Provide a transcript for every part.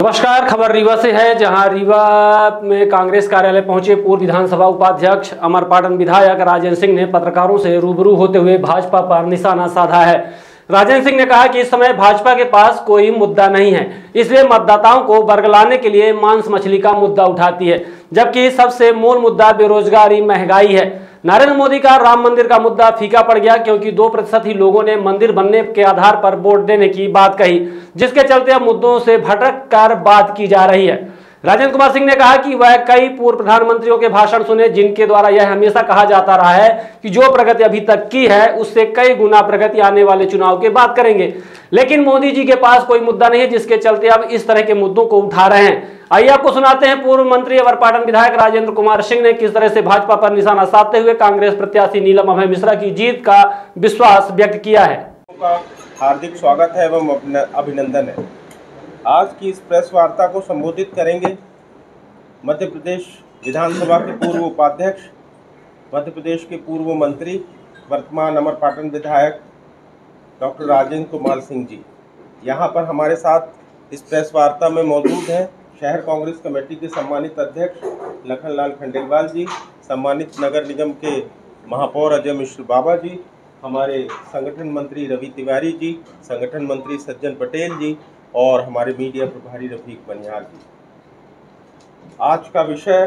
नमस्कार। खबर रीवा से है, जहां रीवा में कांग्रेस कार्यालय पहुंचे पूर्व विधानसभा उपाध्यक्ष अमरपाटन विधायक राजेंद्र सिंह ने पत्रकारों से रूबरू होते हुए भाजपा पर निशाना साधा है। राजेंद्र सिंह ने कहा कि इस समय भाजपा के पास कोई मुद्दा नहीं है, इसलिए मतदाताओं को बरगलाने के लिए मांस मछली का मुद्दा उठाती है, जबकि सबसे मूल मुद्दा बेरोजगारी, महंगाई है। नरेंद्र मोदी का राम मंदिर का मुद्दा फीका पड़ गया क्योंकि 2% ही लोगों ने मंदिर बनने के आधार पर वोट देने की बात कही, जिसके चलते अब मुद्दों से भटक कर बात की जा रही है। राजेंद्र कुमार सिंह ने कहा कि वह कई पूर्व प्रधानमंत्रियों के भाषण सुने, जिनके द्वारा यह हमेशा कहा जाता रहा है कि जो प्रगति अभी तक की है उससे कई गुना प्रगति आने वाले चुनाव के बाद करेंगे, लेकिन मोदी जी के पास कोई मुद्दा नहीं है, जिसके चलते अब इस तरह के मुद्दों को उठा रहे हैं। आइए आपको सुनाते हैं पूर्व मंत्री अमरपाटन विधायक राजेंद्र कुमार सिंह ने किस तरह से भाजपा पर निशाना साधते हुए कांग्रेस प्रत्याशी नीलम अभय मिश्रा की जीत का विश्वास व्यक्त किया है। हार्दिक स्वागत है एवं अभिनंदन है। आज की इस प्रेस वार्ता को संबोधित करेंगे मध्य प्रदेश विधानसभा के पूर्व उपाध्यक्ष, मध्य प्रदेश के पूर्व मंत्री, वर्तमान अमरपाटन विधायक डॉक्टर राजेंद्र कुमार सिंह जी। यहाँ पर हमारे साथ इस प्रेस वार्ता में मौजूद हैं शहर कांग्रेस कमेटी के सम्मानित अध्यक्ष लखनलाल खंडेलवाल जी, सम्मानित नगर निगम के महापौर अजय मिश्र बाबा जी, हमारे संगठन मंत्री रवि तिवारी जी, संगठन मंत्री सज्जन पटेल जी और हमारे मीडिया प्रभारी रफीक बनियाल जी। आज का विषय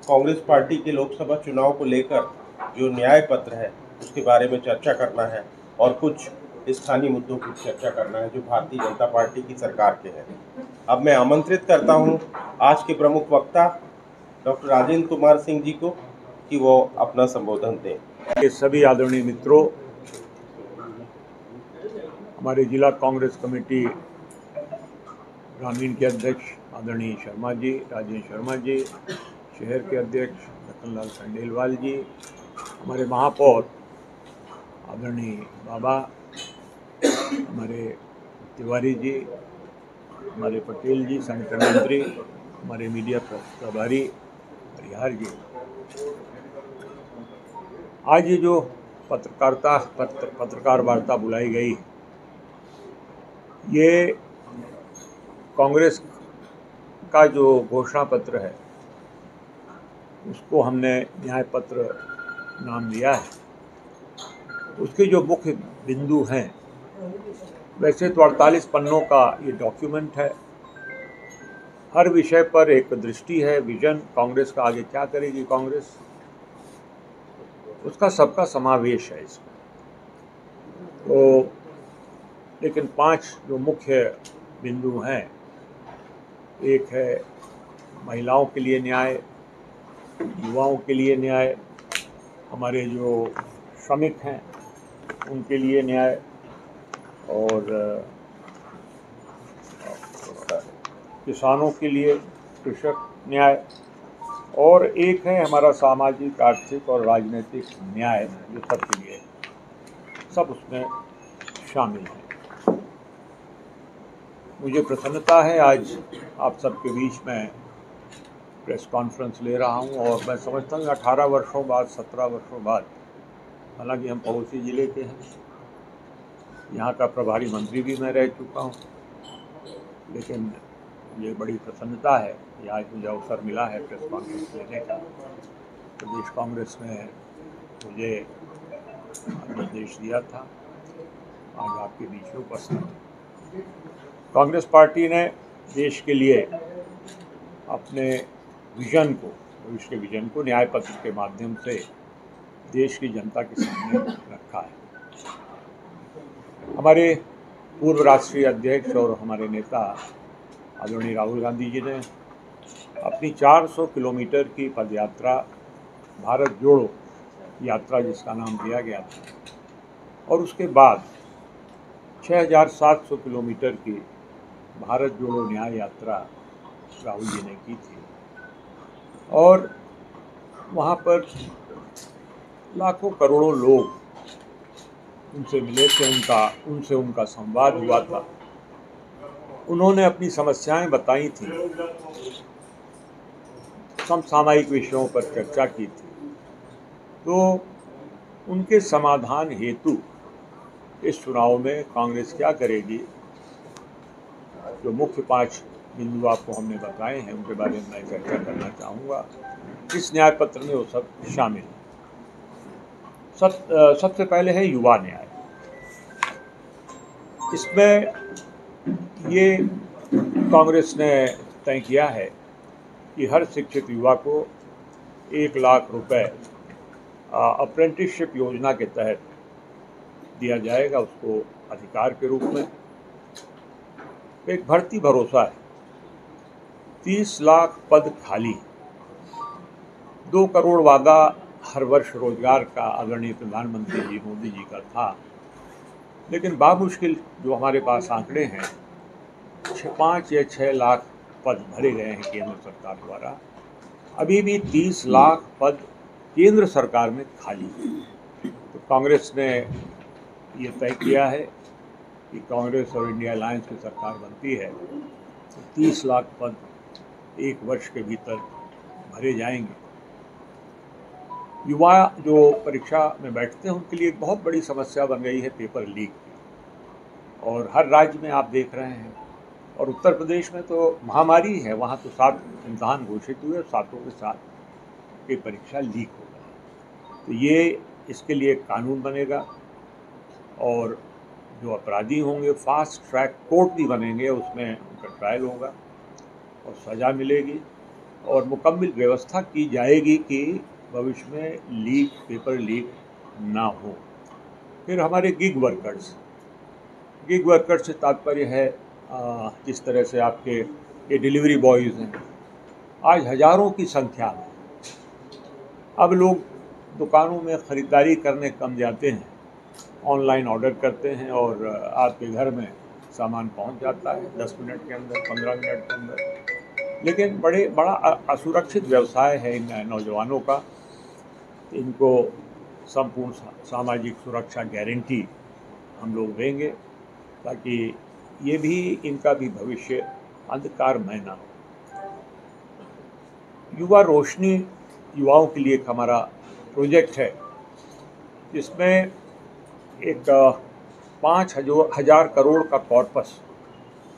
कांग्रेस पार्टी के लोकसभा चुनाव को लेकर जो न्याय पत्र है उसके बारे में चर्चा करना है और कुछ स्थानीय मुद्दों की चर्चा करना है जो भारतीय जनता पार्टी की सरकार के हैं। अब मैं आमंत्रित करता हूं आज के प्रमुख वक्ता डॉक्टर राजेंद्र कुमार सिंह जी को कि वो अपना संबोधन दें। ये सभी आदरणीय मित्रों, हमारे जिला कांग्रेस कमेटी ग्रामीण के अध्यक्ष आदरणीय शर्मा जी, राजेश शर्मा जी, शहर के अध्यक्ष लखनलाल खंडेलवाल जी, हमारे महापौर आदरणीय बाबा, हमारे तिवारी जी, हमारे पटेल जी, संगठन मंत्री, हमारे मीडिया प्रभारी हरिहर जी। आज ये जो पत्रकार वार्ता बुलाई गई, ये कांग्रेस का जो घोषणा पत्र है उसको हमने न्याय पत्र नाम दिया है। उसके जो मुख्य बिंदु हैं, वैसे तो 48 पन्नों का ये डॉक्यूमेंट है। हर विषय पर एक दृष्टि है, विजन, कांग्रेस का आगे क्या करेगी कांग्रेस, उसका सबका समावेश है इसमें। तो लेकिन 5 जो मुख्य बिंदु हैं, एक है महिलाओं के लिए न्याय, युवाओं के लिए न्याय, हमारे जो श्रमिक हैं उनके लिए न्याय, और किसानों के लिए कृषक न्याय, और एक है हमारा सामाजिक, आर्थिक और राजनीतिक न्याय, जो सबके लिए सब उसमें शामिल है। मुझे प्रसन्नता है आज आप सबके बीच में प्रेस कॉन्फ्रेंस ले रहा हूं, और मैं समझता हूँ 18 वर्षों बाद, 17 वर्षों बाद, हालांकि हम पड़ोसी ज़िले के हैं, यहाँ का प्रभारी मंत्री भी मैं रह चुका हूँ, लेकिन ये बड़ी प्रसन्नता है कि आज मुझे अवसर मिला है प्रेस कॉन्फ्रेंस लेने का। प्रदेश कांग्रेस में मुझे निर्देश दिया था, आज आपके बीच में उपस्थित हूँ। कांग्रेस पार्टी ने देश के लिए अपने विजन को, भविष्य के विजन को न्याय पत्र के माध्यम से देश की जनता के सामने रखा है। हमारे पूर्व राष्ट्रीय अध्यक्ष और हमारे नेता आदरणीय राहुल गांधी जी ने अपनी 400 किलोमीटर की पदयात्रा, भारत जोड़ो यात्रा जिसका नाम दिया गया था, और उसके बाद 6700 किलोमीटर की भारत जोड़ो न्याय यात्रा राहुल जी ने की थी, और वहाँ पर लाखों करोड़ों लोग उनसे मिले थे, उनसे उनका संवाद हुआ था। उन्होंने अपनी समस्याएं बताई थी, समसामयिक विषयों पर चर्चा की थी, तो उनके समाधान हेतु इस चुनाव में कांग्रेस क्या करेगी, जो मुख्य 5 बिंदु आपको हमने बताए हैं उनके बारे में मैं चर्चा करना चाहूँगा। इस न्याय पत्र में वो सब शामिल है। सबसे पहले है युवा न्याय। इसमें ये कांग्रेस ने तय किया है कि हर शिक्षित युवा को 1 लाख रुपए अप्रेंटिसशिप योजना के तहत दिया जाएगा, उसको अधिकार के रूप में। एक भर्ती भरोसा है, 30 लाख पद खाली, 2 करोड़ वादा हर वर्ष रोजगार का आदरणीय प्रधानमंत्री जी मोदी जी का था, लेकिन बामुश्किल जो हमारे पास आंकड़े हैं 5 या 6 लाख पद भरे गए हैं केंद्र सरकार द्वारा। अभी भी 30 लाख पद केंद्र सरकार में खाली है। तो कांग्रेस ने ये तय किया है कि कांग्रेस और इंडिया अलायंस की सरकार बनती है तो 30 लाख पद 1 वर्ष के भीतर भरे जाएंगे। युवा जो परीक्षा में बैठते हैं उनके लिए एक बहुत बड़ी समस्या बन गई है पेपर लीक की, और हर राज्य में आप देख रहे हैं। और उत्तर प्रदेश में तो महामारी है, वहाँ तो 7 इम्तहान घोषित हुए और 7 के साथ ये परीक्षा लीक हो गई। तो ये इसके लिए एक कानून बनेगा और जो अपराधी होंगे फास्ट ट्रैक कोर्ट भी बनेंगे, उसमें उनका ट्रायल होगा और सज़ा मिलेगी और मुकम्मल व्यवस्था की जाएगी कि भविष्य में पेपर लीक ना हो। फिर हमारे गिग वर्कर्स से तात्पर्य है जिस तरह से आपके ये डिलीवरी बॉयज़ हैं, आज हज़ारों की संख्या में। अब लोग दुकानों में ख़रीदारी करने कम जाते हैं, ऑनलाइन ऑर्डर करते हैं और आपके घर में सामान पहुंच जाता है 10 मिनट के अंदर, 15 मिनट के अंदर। लेकिन बड़ा असुरक्षित व्यवसाय है इन नौजवानों का। इनको संपूर्ण सामाजिक सुरक्षा गारंटी हम लोग देंगे ताकि ये भी इनका भी भविष्य अंधकारमय ना हो। युवा रोशनी युवाओं के लिए एक हमारा प्रोजेक्ट है, जिसमें एक 5,000 करोड़ का कॉर्पस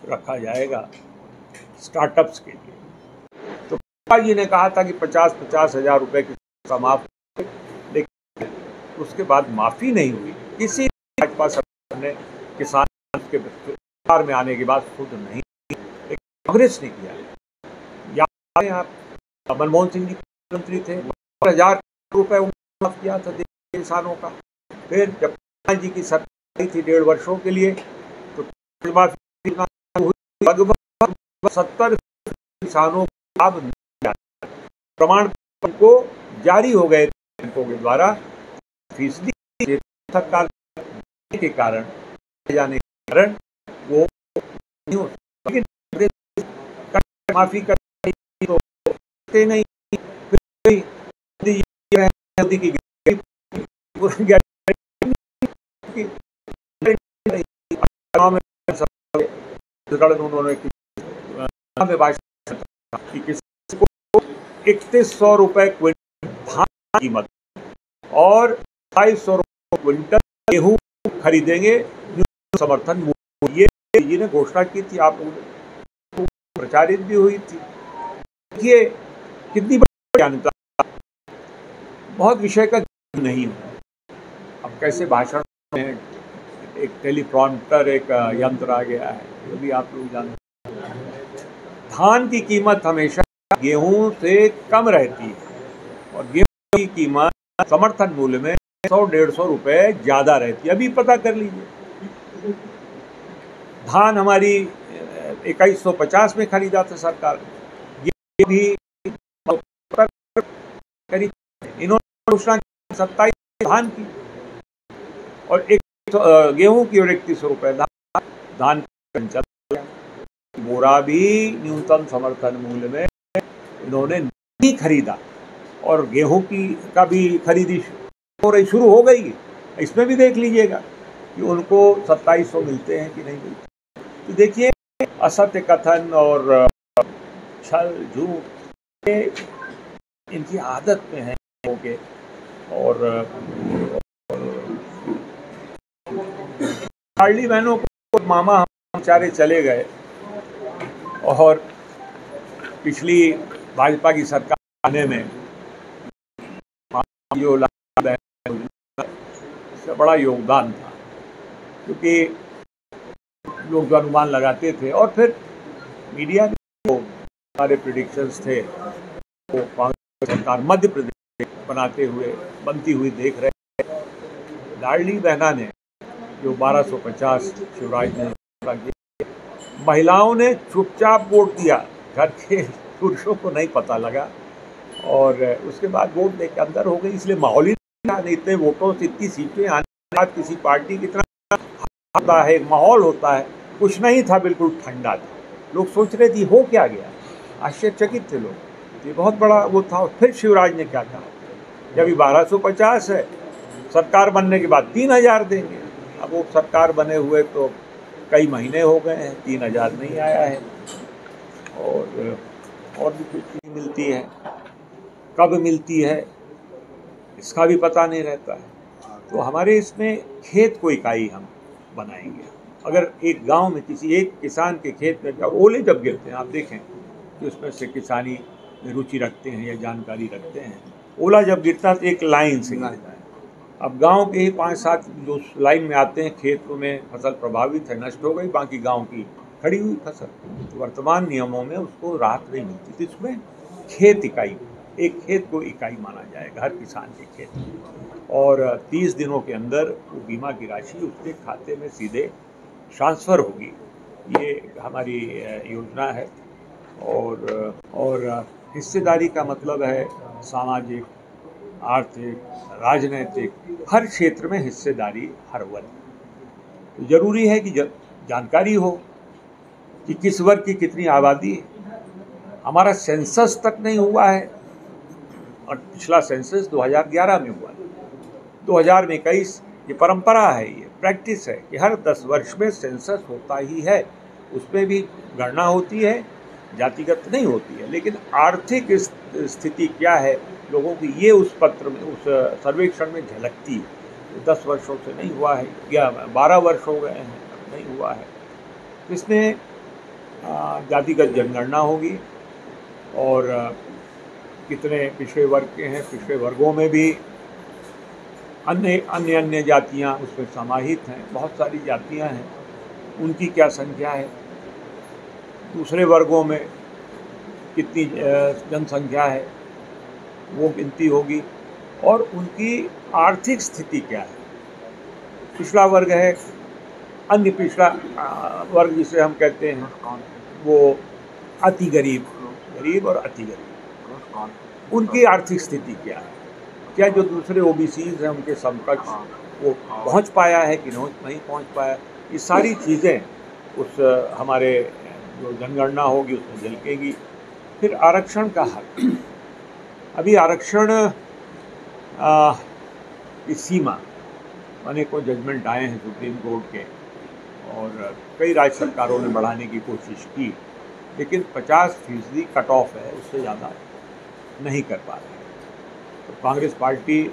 रखा जाएगा स्टार्टअप्स के लिए। तो जी ने कहा था कि 50-50 हज़ार रुपये की माफ, लेकिन उसके बाद माफ़ी नहीं हुई। किसी भाजपा सरकार ने किसान के सरकार में आने के बाद खुद नहीं, लेकिन कांग्रेस ने किया। याद आप मनमोहन सिंह जी मंत्री थे, 1,000 रुपये माफ किया था किसानों का। फिर जब जी की सरकार थी 1.5 वर्षों के लिए तो लगभग 70 किसानों को प्रमाण पत्र को जारी हो गए बैंकों के द्वारा। फीसदी सरकार के कारण जाने के कारण वो नहीं हो, लेकिन माफी करते तो नहीं। उन्होंने कि किसी को 3100 रुपये क्विंटल धान की कीमत और 250 रुपये क्विंटल गेहूँ खरीदेंगे समर्थन मूल्य, ये जी ने घोषणा की थी, आप प्रचारित भी हुई थी। देखिए कितनी बड़ी जानता, बहुत विषय का नहीं हुआ। अब कैसे भाषण में एक टेलीप्रॉम्प्टर एक यंत्र आ गया है, ये भी आप लोग जानते हैं। धान की कीमत हमेशा गेहूं से कम रहती है और गेहूं की कीमत समर्थन मूल्य में 100-150 रुपये ज़्यादा रहती है। अभी पता कर लीजिए, धान हमारी 2150 में खरीदा था सरकार, ये भी करीब इन्होंने घोषणा 27 धान की और गेहूं की और 31 रुपये धान बोरा भी न्यूनतम समर्थन मूल्य में इन्होंने नहीं खरीदा और गेहूं की का भी खरीदी शुरू हो गई। इसमें भी देख लीजिएगा कि उनको 2700 मिलते हैं कि नहीं मिलते। तो देखिए असत्य कथन और छल झूठ इनकी आदत में है लोगों के। और लाडली बहनों को मामा हम बेचारे चले गए, और पिछली भाजपा की सरकार आने में जो लाभ है इसका बड़ा योगदान था, क्योंकि लोग जो अनुमान लगाते थे और फिर मीडिया में जो सारे प्रेडिक्शंस थे वो कांग्रेस सरकार मध्य प्रदेश बनती हुई देख रहे हैं। लाडली बहना ने जो 1250 शिवराज ने महिलाओं ने चुपचाप वोट दिया, घर के पुरुषों को नहीं पता लगा और उसके बाद वोट देके अंदर हो गई। इसलिए माहौल ही नहीं, इतने वोटों से इतनी सीटें आने के बाद किसी पार्टी कितना होता है, माहौल होता है, कुछ नहीं था, बिल्कुल ठंडा था। लोग सोच रहे थे हो क्या गया, आश्चर्यचकित थे लोग। ये बहुत बड़ा वो था। फिर शिवराज ने क्या कहा कि अभी 1250 है, सरकार बनने के बाद 3000 देंगे। अब वो सरकार बने हुए तो कई महीने हो गए हैं, 3000 नहीं आया है और भी कुछ नहीं मिलती है। कब मिलती है इसका भी पता नहीं रहता है। तो हमारे इसमें खेत को इकाई हम बनाएंगे। अगर एक गांव में किसी एक किसान के खेत में ओले जब गिरते हैं, आप देखें कि उसमें से किसानी में रुचि रखते हैं या जानकारी रखते हैं, ओला जब गिरता है तो एक लाइन से गिरता है। अब गांव के ही 5-7 जो लाइन में आते हैं खेतों में फसल प्रभावित है, नष्ट हो गई, बाकी गांव की खड़ी हुई फसल। तो वर्तमान नियमों में उसको राहत नहीं मिलती। तो इसमें खेत इकाई, एक खेत को इकाई माना जाएगा, हर किसान के खेत, और 30 दिनों के अंदर वो बीमा की राशि उसके खाते में सीधे ट्रांसफ़र होगी। ये हमारी योजना है। और हिस्सेदारी का मतलब है सामाजिक, आर्थिक, राजनीतिक, हर क्षेत्र में हिस्सेदारी हर वर्ग। तो ज़रूरी है कि जानकारी हो कि किस वर्ग की कितनी आबादी है। हमारा सेंसस तक नहीं हुआ है और पिछला सेंसस 2011 में हुआ, 2021 ये परंपरा है, ये प्रैक्टिस है कि हर 10 वर्ष में सेंसस होता ही है। उसमें भी गणना होती है, जातिगत नहीं होती है, लेकिन आर्थिक स्थिति क्या है लोगों की, ये उस पत्र में, उस सर्वेक्षण में झलकती है। 10 वर्षों से नहीं हुआ है या 12 वर्ष हो गए हैं नहीं हुआ है। इसमें जातिगत जनगणना होगी और कितने पिछड़े वर्ग के हैं, पिछड़े वर्गों में भी अन्य जातियां उसमें समाहित हैं। बहुत सारी जातियां हैं, उनकी क्या संख्या है, दूसरे वर्गों में कितनी जनसंख्या है वो गिनती होगी, और उनकी आर्थिक स्थिति क्या है। पिछड़ा वर्ग है, अन्य पिछड़ा वर्ग जिसे हम कहते हैं वो अति गरीब और अति गरीब, उनकी आर्थिक स्थिति क्या है, क्या जो दूसरे ओबीसीज हैं उनके समकक्ष वो पहुंच पाया है कि नहीं पहुंच पाया। ये सारी चीज़ें उस हमारे जो जनगणना होगी उसमें झलकेगी। फिर आरक्षण का हक, अभी आरक्षण की सीमा, अनेकों जजमेंट आए हैं सुप्रीम कोर्ट के और कई राज्य सरकारों ने बढ़ाने की कोशिश की, लेकिन 50% कट ऑफ है, उससे ज़्यादा नहीं कर पा रहे। तो कांग्रेस पार्टी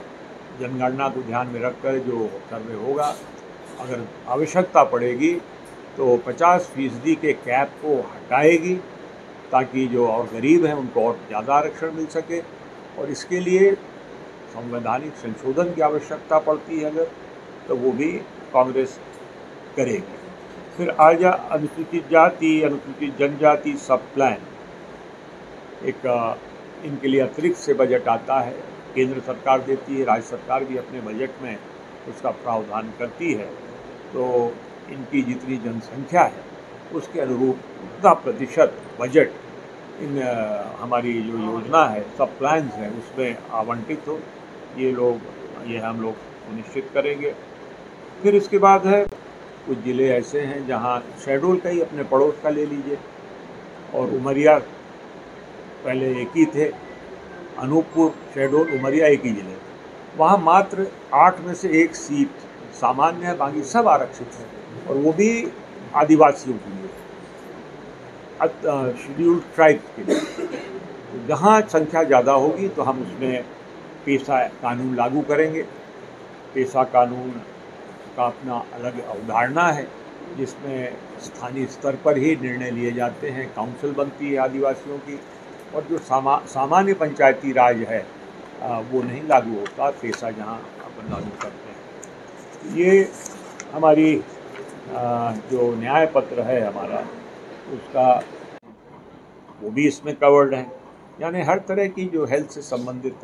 जनगणना को ध्यान में रखकर जो सर्वे होगा, अगर आवश्यकता पड़ेगी तो 50% के कैप को हटाएगी ताकि जो और गरीब हैं उनको और ज़्यादा आरक्षण मिल सके। और इसके लिए संवैधानिक संशोधन की आवश्यकता पड़ती है अगर, तो वो भी कांग्रेस करेगी। फिर आजा अनुसूचित जाति, अनुसूचित जनजाति सब प्लान, एक इनके लिए अतिरिक्त से बजट आता है, केंद्र सरकार देती है, राज्य सरकार भी अपने बजट में उसका प्रावधान करती है। तो इनकी जितनी जनसंख्या है उसके अनुरूप उतना प्रतिशत बजट इन हमारी जो योजना है, सब प्लान्स हैं, उसमें आवंटित हो। ये हम लोग सुनिश्चित करेंगे। फिर इसके बाद है कुछ ज़िले ऐसे हैं जहां शेड्यूल का ही अपने पड़ोस का ले लीजिए, और उमरिया पहले एक ही थे, अनूपपुर, शहडोल, उमरिया एक ही जिले, वहाँ मात्र 8 में से 1 सीट सामान्य है, बाकी सब आरक्षित है, और वो भी आदिवासियों के लिए, शेड्यूल्ड ट्राइब्स के लिए। तो जहाँ संख्या ज़्यादा होगी तो हम उसमें पेशा कानून लागू करेंगे। पेशा कानून का अपना अलग अवधारणा है, जिसमें स्थानीय स्तर पर ही निर्णय लिए जाते हैं, काउंसिल बनती है आदिवासियों की, और जो सामान्य पंचायती राज है वो नहीं लागू होता, पेशा जहाँ अपन लागू करते हैं। ये हमारी जो न्याय पत्र है हमारा, उसका वो भी इसमें कवर्ड है। यानी हर तरह की जो हेल्थ से संबंधित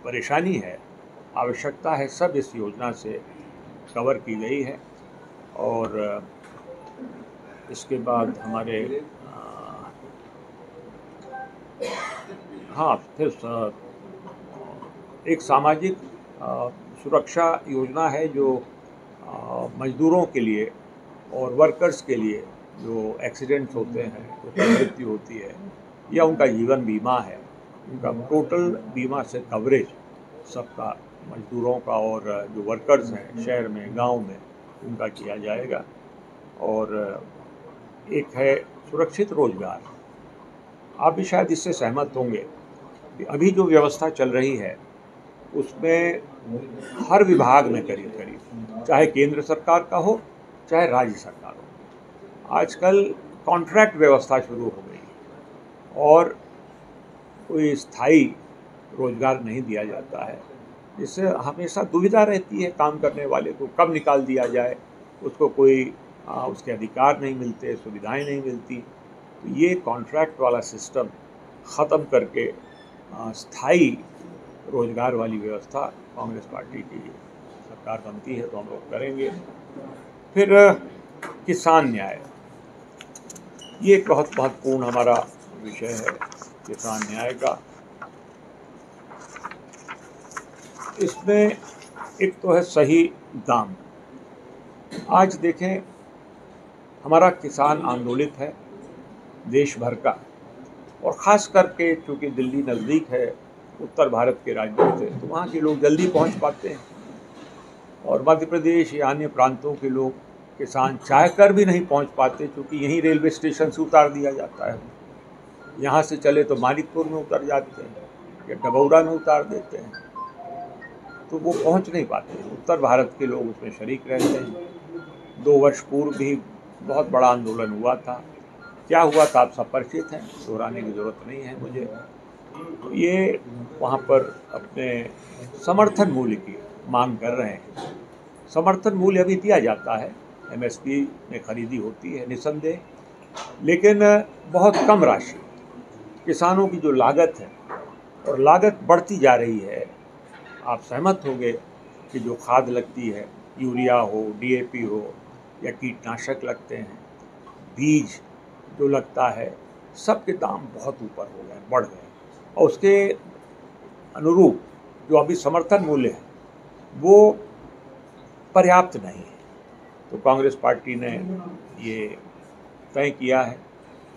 परेशानी है, आवश्यकता है, सब इस योजना से कवर की गई है। और इसके बाद हमारे हाँ, फिर एक सामाजिक सुरक्षा योजना है जो मजदूरों के लिए और वर्कर्स के लिए जो एक्सीडेंट्स होते हैं, उसकी मृत्यु होती है, या उनका जीवन बीमा है, उनका टोटल बीमा से कवरेज सबका, मजदूरों का और जो वर्कर्स हैं शहर में, गांव में, उनका किया जाएगा। और एक है सुरक्षित रोजगार। आप भी शायद इससे सहमत होंगे कि अभी जो व्यवस्था चल रही है उसमें हर विभाग में करीब करीब, चाहे केंद्र सरकार का हो चाहे राज्य सरकार हो, आजकल कॉन्ट्रैक्ट व्यवस्था शुरू हो गई और कोई स्थायी रोजगार नहीं दिया जाता है, जिससे हमेशा दुविधा रहती है काम करने वाले को, कब निकाल दिया जाए, उसको कोई उसके अधिकार नहीं मिलते, सुविधाएं नहीं मिलती। तो ये कॉन्ट्रैक्ट वाला सिस्टम ख़त्म करके स्थायी रोजगार वाली व्यवस्था कांग्रेस पार्टी की सरकार बनती है तो हम लोग करेंगे। फिर किसान न्याय, ये एक बहुत महत्वपूर्ण हमारा विषय है, किसान न्याय का। इसमें एक तो है सही दाम। आज देखें, हमारा किसान आंदोलित है देश भर का, और ख़ास करके चूँकि दिल्ली नज़दीक है उत्तर भारत के राज्यों से, तो वहाँ के लोग जल्दी पहुँच पाते हैं, और मध्य प्रदेश या अन्य प्रांतों के लोग किसान चाह कर भी नहीं पहुँच पाते, क्योंकि यहीं रेलवे स्टेशन से उतार दिया जाता है। यहाँ से चले तो मानिकपुर में उतर जाते हैं या डबौरा में उतार देते हैं, तो वो पहुँच नहीं पाते। उत्तर भारत के लोग उसमें शरीक रहते हैं। 2 वर्ष पूर्व भी बहुत बड़ा आंदोलन हुआ था, क्या हुआ था आप सब परिचित हैं, दोहराने की ज़रूरत नहीं है मुझे। तो ये वहाँ पर अपने समर्थन मूल्य की मांग कर रहे हैं। समर्थन मूल्य अभी दिया जाता है, MSP में खरीदी होती है निसंदेह, लेकिन बहुत कम राशि। किसानों की जो लागत है, और लागत बढ़ती जा रही है, आप सहमत होंगे कि जो खाद लगती है, यूरिया हो, DAP हो, या कीटनाशक लगते हैं, बीज जो लगता है, सबके दाम बहुत ऊपर हो गए, बढ़ गए, और उसके अनुरूप जो अभी समर्थन मूल्य है वो पर्याप्त नहीं है। तो कांग्रेस पार्टी ने ये तय किया है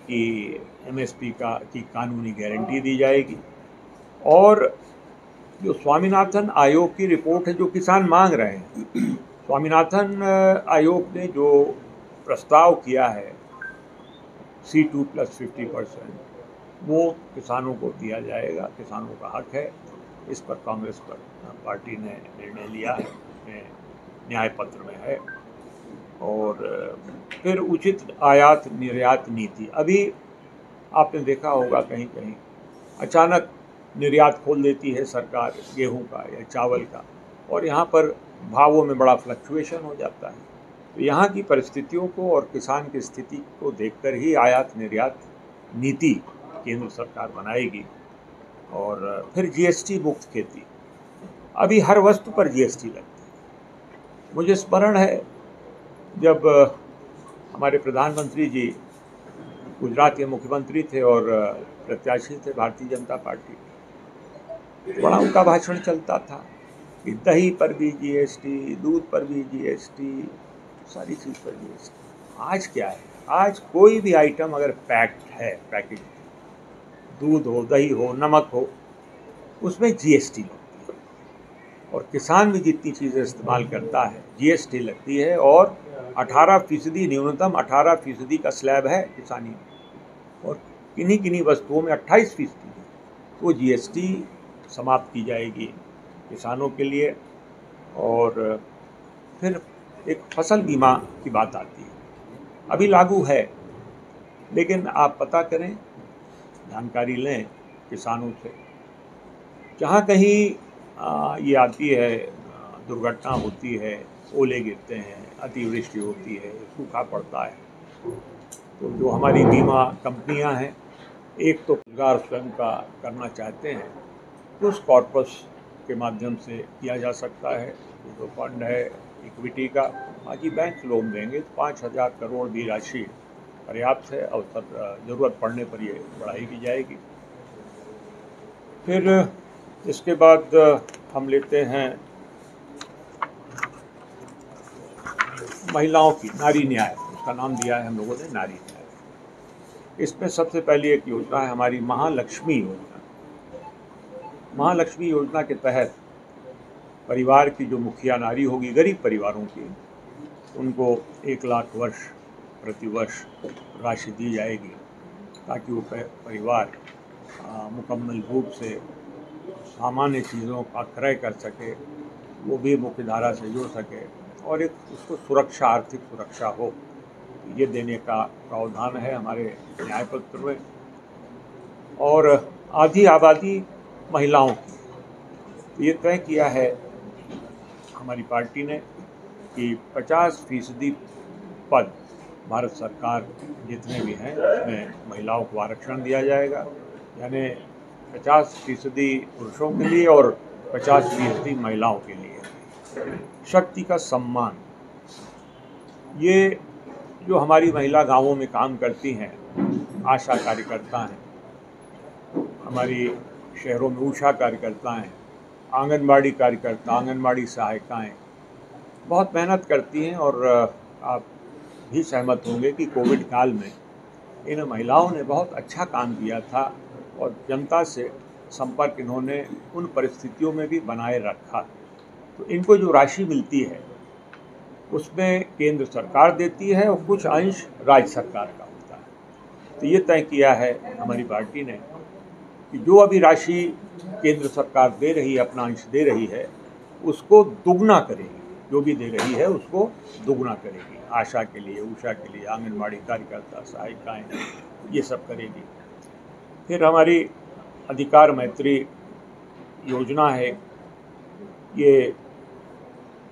कि MSP की कानूनी गारंटी दी जाएगी, और जो स्वामीनाथन आयोग की रिपोर्ट है जो किसान मांग रहे हैं, स्वामीनाथन आयोग ने जो प्रस्ताव किया है C2 + 50%, वो किसानों को दिया जाएगा, किसानों का हक है। इस पर कांग्रेस पार्टी ने निर्णय लिया है, उसमें न्याय पत्र में है। और फिर उचित आयात निर्यात नीति, अभी आपने देखा होगा कहीं कहीं अचानक निर्यात खोल देती है सरकार गेहूं का या चावल का, और यहाँ पर भावों में बड़ा फ्लक्चुएशन हो जाता है। तो यहाँ की परिस्थितियों को और किसान की स्थिति को देखकर ही आयात निर्यात नीति केंद्र सरकार बनाएगी। और फिर GST मुक्त खेती, अभी हर वस्तु पर GST लगती है। मुझे स्मरण है जब हमारे प्रधानमंत्री जी गुजरात के मुख्यमंत्री थे और प्रत्याशी थे भारतीय जनता पार्टी, बड़ा उनका भाषण चलता था कि दही पर भी GST, दूध पर भी GST, सारी चीज़ पर GST। आज क्या है, आज कोई भी आइटम अगर पैक्ड है, पैकेज, दूध हो, दही हो, नमक हो, उसमें GST लगती है। और किसान भी जितनी चीज़ें इस्तेमाल करता है GST लगती है, और 18% न्यूनतम 18% का स्लैब है किसानी में, और किन्हीं किन्हीं वस्तुओं में 28%। तो GST समाप्त की जाएगी किसानों के लिए। और फिर एक फसल बीमा की बात आती है। अभी लागू है, लेकिन आप पता करें, जानकारी लें किसानों से। जहाँ कहीं ये आती है, दुर्घटना होती है, ओले गिरते हैं, अतिवृष्टि होती है, सूखा पड़ता है, तो जो हमारी बीमा कंपनियां हैं, एक तो रोजगार स्वयं का करना चाहते हैं तो उस कॉर्पस के माध्यम से किया जा सकता है। जो फंड है इक्विटी का, बाकी बैंक लोन देंगे तो 5,000 करोड़ भी राशि पर्याप्त है। अवसर ज़रूरत पड़ने पर ये बढ़ाई की जाएगी। फिर इसके बाद हम लेते हैं महिलाओं की नारी न्याय, उसका नाम दिया है हम लोगों ने नारी न्याय। इसमें सबसे पहली एक योजना है हमारी महालक्ष्मी योजना। महालक्ष्मी योजना के तहत परिवार की जो मुखिया नारी होगी, गरीब परिवारों की, उनको 1 लाख वर्ष प्रतिवर्ष राशि दी जाएगी, ताकि वो परिवार मुकम्मल रूप से सामान्य चीज़ों का क्रय कर सके, वो भी मुख्य धारा से जुड़ सके और एक उसको सुरक्षा, आर्थिक सुरक्षा हो, ये देने का प्रावधान है हमारे न्याय पत्र में। और आधी आबादी महिलाओं की, ये तय किया है हमारी पार्टी ने कि 50% पद भारत सरकार जितने भी हैं उसमें महिलाओं को आरक्षण दिया जाएगा, यानी 50% पुरुषों के लिए और 50% महिलाओं के लिए। शक्ति का सम्मान, ये जो हमारी महिला गांवों में काम करती हैं, आशा कार्यकर्ता हैं, हमारी शहरों में ऊषा कार्यकर्ता हैं, आंगनबाड़ी कार्यकर्ता, आंगनबाड़ी सहायिकाएँ बहुत मेहनत करती हैं। और आप भी सहमत होंगे कि कोविड काल में इन महिलाओं ने बहुत अच्छा काम किया था और जनता से संपर्क इन्होंने उन परिस्थितियों में भी बनाए रखा। तो इनको जो राशि मिलती है उसमें केंद्र सरकार देती है और कुछ अंश राज्य सरकार का होता है। तो ये तय किया है हमारी पार्टी ने कि जो अभी राशि केंद्र सरकार दे रही है, अपना अंश दे रही है, उसको दुगना करेगी। जो भी दे रही है उसको दुगना करेगी। आशा के लिए, ऊषा के लिए, आंगनबाड़ी कार्यकर्ता, सहायिकाएँ, ये सब करेगी। फिर हमारी अधिकार मैत्री योजना है, ये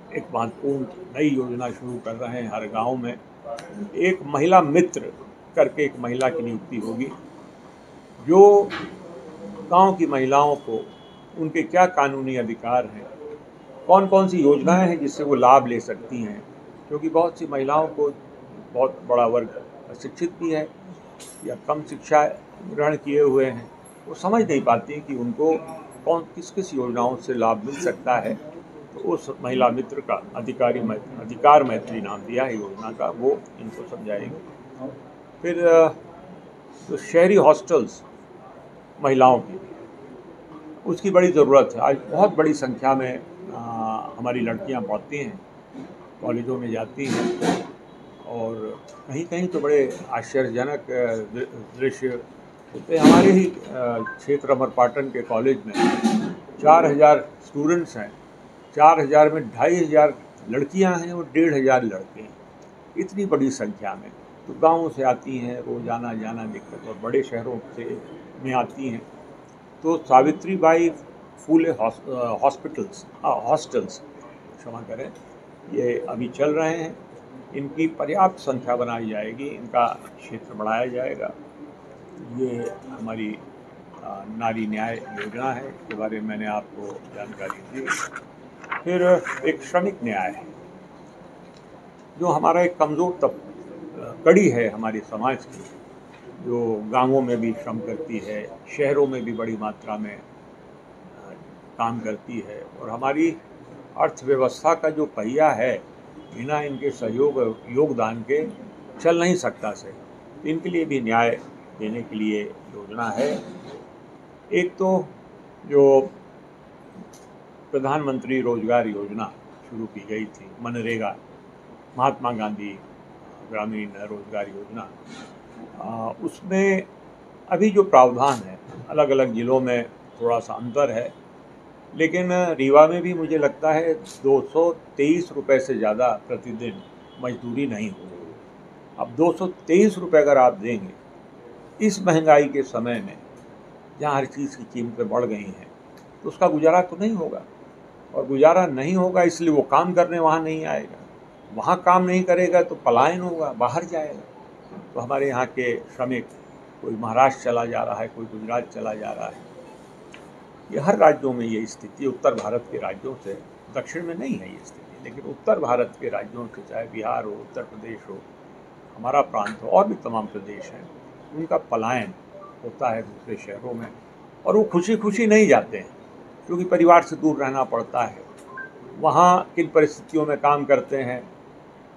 एक महत्वपूर्ण नई योजना शुरू कर रहे हैं। हर गांव में एक महिला मित्र करके एक महिला की नियुक्ति होगी, जो गांव की महिलाओं को उनके क्या कानूनी अधिकार हैं, कौन कौन सी योजनाएं हैं जिससे वो लाभ ले सकती हैं, क्योंकि बहुत सी महिलाओं को, बहुत बड़ा वर्ग अशिक्षित भी है या कम शिक्षा ग्रहण किए हुए हैं, वो समझ नहीं पाती कि उनको किस किस योजनाओं से लाभ मिल सकता है। तो उस महिला मित्र का अधिकार मैत्री नाम दिया है योजना का, वो इनको समझाएगी। फिर तो शहरी हॉस्टल्स महिलाओं की, उसकी बड़ी ज़रूरत है। आज बहुत बड़ी संख्या में हमारी लड़कियां पढ़ती हैं, कॉलेजों में जाती हैं, और कहीं कहीं तो बड़े आश्चर्यजनक दृश्य होते हैं। हमारे ही क्षेत्र अमरपाटन के कॉलेज में 4,000 स्टूडेंट्स हैं, 4,000 में 2,500 लड़कियां हैं और 1,500 लड़के हैं। इतनी बड़ी संख्या में तो गाँवों से आती हैं, रोज़ाना जाना दिक्कत, और बड़े शहरों से में आती हैं। तो सावित्रीबाई फूले हॉस्टल्स, क्षमा करें, ये अभी चल रहे हैं। इनकी पर्याप्त संख्या बनाई जाएगी, इनका क्षेत्र बढ़ाया जाएगा। ये हमारी नारी न्याय योजना है, इसके बारे में मैंने आपको जानकारी दी। फिर एक श्रमिक न्याय है, जो हमारा एक कमज़ोर कड़ी है हमारे समाज की, जो गांवों में भी श्रम करती है, शहरों में भी बड़ी मात्रा में काम करती है, और हमारी अर्थव्यवस्था का जो पहिया है, बिना इनके सहयोग योगदान के चल नहीं सकता से। इनके लिए भी न्याय देने के लिए योजना है। एक तो जो प्रधानमंत्री रोजगार योजना शुरू की गई थी, मनरेगा, महात्मा गांधी ग्रामीण रोजगार योजना, उसमें अभी जो प्रावधान है अलग अलग ज़िलों में थोड़ा सा अंतर है, लेकिन रीवा में भी मुझे लगता है 223 रुपये से ज़्यादा प्रतिदिन मजदूरी नहीं होगी। अब 223 रुपये अगर आप देंगे इस महंगाई के समय में, जहाँ हर चीज़ की कीमतें बढ़ गई हैं, तो उसका गुजारा तो नहीं होगा। और गुजारा नहीं होगा इसलिए वो काम करने वहाँ नहीं आएगा, वहाँ काम नहीं करेगा तो पलायन होगा, बाहर जाएगा। तो हमारे यहाँ के श्रमिक, कोई महाराष्ट्र चला जा रहा है, कोई गुजरात चला जा रहा है। ये हर राज्यों में ये स्थिति, उत्तर भारत के राज्यों से, दक्षिण में नहीं है ये स्थिति, लेकिन उत्तर भारत के राज्यों से, चाहे बिहार हो, उत्तर प्रदेश हो, हमारा प्रांत हो, और भी तमाम प्रदेश हैं, उनका पलायन होता है दूसरे शहरों में। और वो खुशी खुशी नहीं जाते हैं, क्योंकि परिवार से दूर रहना पड़ता है। वहाँ किन परिस्थितियों में काम करते हैं,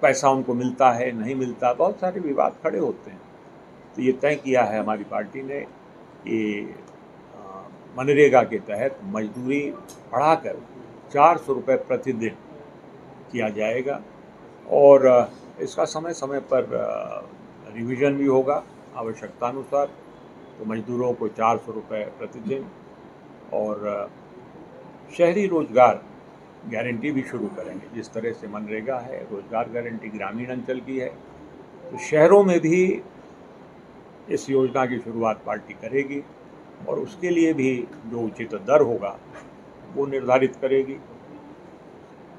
पैसा उनको मिलता है नहीं मिलता, बहुत सारे विवाद खड़े होते हैं। तो ये तय किया है हमारी पार्टी ने कि मनरेगा के तहत मजदूरी बढ़ाकर 400 रुपये प्रतिदिन किया जाएगा, और इसका समय समय पर रिवीजन भी होगा आवश्यकतानुसार। तो मजदूरों को 400 रुपये प्रतिदिन, और शहरी रोजगार गारंटी भी शुरू करेंगे। जिस तरह से मनरेगा है, रोजगार गारंटी ग्रामीण अंचल की है, तो शहरों में भी इस योजना की शुरुआत पार्टी करेगी, और उसके लिए भी जो उचित दर होगा वो निर्धारित करेगी।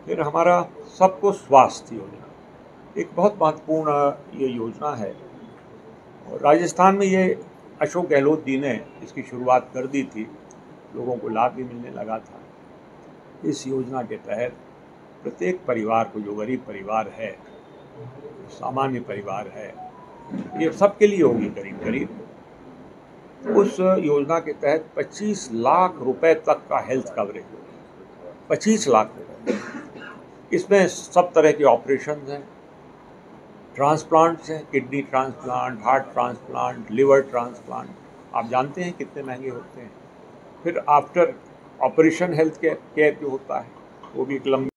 फिर हमारा सबको स्वास्थ्य योजना एक बहुत महत्वपूर्ण ये योजना है, और राजस्थान में ये अशोक गहलोत जी ने इसकी शुरुआत कर दी थी, लोगों को लाभ भी मिलने लगा था। इस योजना के तहत प्रत्येक परिवार को, जो गरीब परिवार है, सामान्य परिवार है, ये सबके लिए होगी करीब करीब। उस योजना के तहत 25 लाख रुपए तक का हेल्थ कवरेज होगा। 25 लाख रुपए, इसमें सब तरह के ऑपरेशन हैं, ट्रांसप्लांट्स हैं, kidney transplant, heart transplant, liver transplant, आप जानते हैं कितने महंगे होते हैं। फिर आफ्टर ऑपरेशन हेल्थ केयर जो होता है, वो भी एक लंबी